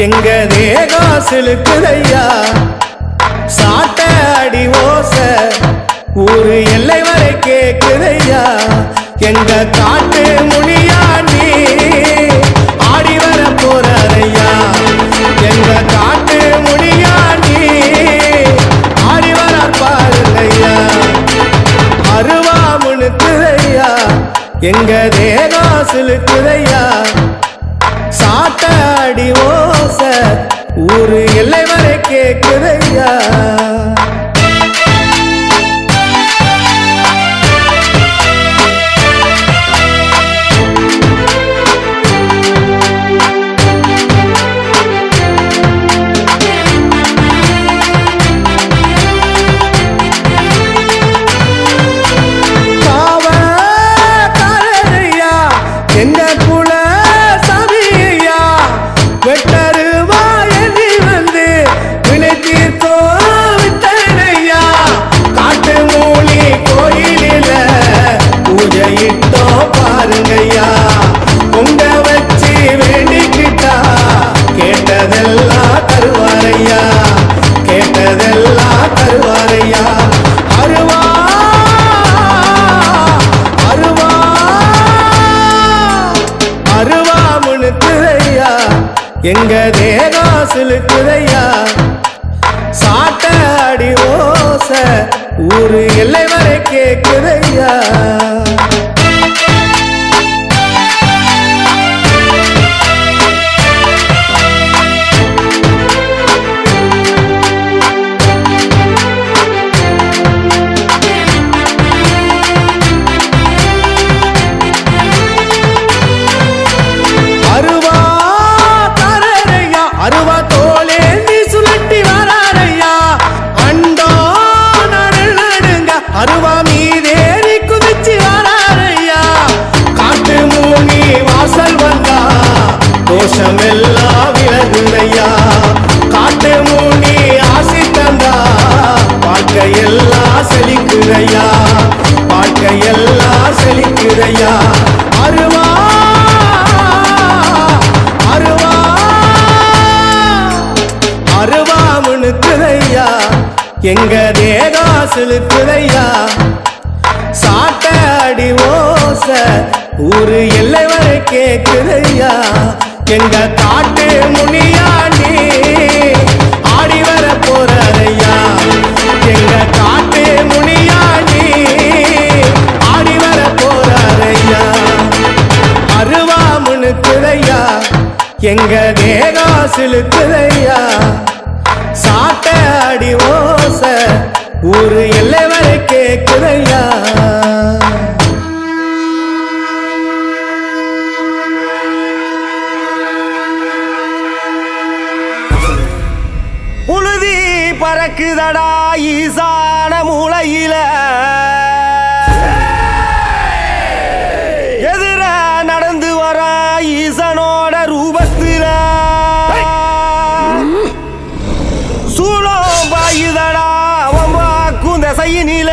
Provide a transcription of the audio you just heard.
எங்க தேகம் சிலுக்குதையா சாட்ட அடி ஓச ஊரு எல்லை வரை கேக்குதையா எங்க காட்டு முனியாண்டி ஆடி வர போறாரையா எங்க காட்டு முனியாண்டி ஆடி வர பாருங்கய்யா அருவா முனுக்குதையா எங்க தேகம் சிலுக்குதையா சாட்ட அடி ஓச ஊரு எல்லை வரை கேக்குதையா பாருங்கய்யா பொங்க வச்சு வேண்டிக்கிட்டா கேட்டதெல்லாம் தருவாரையா கேட்டதெல்லாம் தருவாரையா அருவா அருவா அருவா முனுக்குதையா எங்க தேகம் சிலுக்குதையா சாட்ட அடி ஓச ஊரு எல்லை வரை கேக்குதையா அருவா தோலே நீ சுழட்டி வராரையா அண்டோ நடுங்க அருவா மீதேறி குதிச்சு வராரையா காட்டு மூனி வாசல் வந்தா தோஷம் எல்லாம் விலகுதையா காட்டு மூனி ஆசி தந்தா வாழ்க்கையெல்லாம் செழிக்குதையா வாழ்க்கையெல்லாம் செழிக்குதையா அருவா அருவா முனுக்குதையா எங்க தேகம் சிலுக்குதையா சாட்ட அடி ஓச ஊரு எல்லை வரை கேக்குதையா எங்க காட்டு முனியாண்டி ஆடி வர போறாரையா எங்க காட்டு முனியாண்டி ஆடி வர போறாரையா அருவா முனுக்குதையா எங்க தேகம் சிலுக்குதையா சாட்ட அடி ஓச ஊரு எல்லை வரை கேக்குதையா புழுதி பறக்குதடா ஈசான மூலையில எதிர நடந்து வர ஈசனோட ரூபத்தில சூளம் பாயுதடா அவன் வாக்கும் தசையினில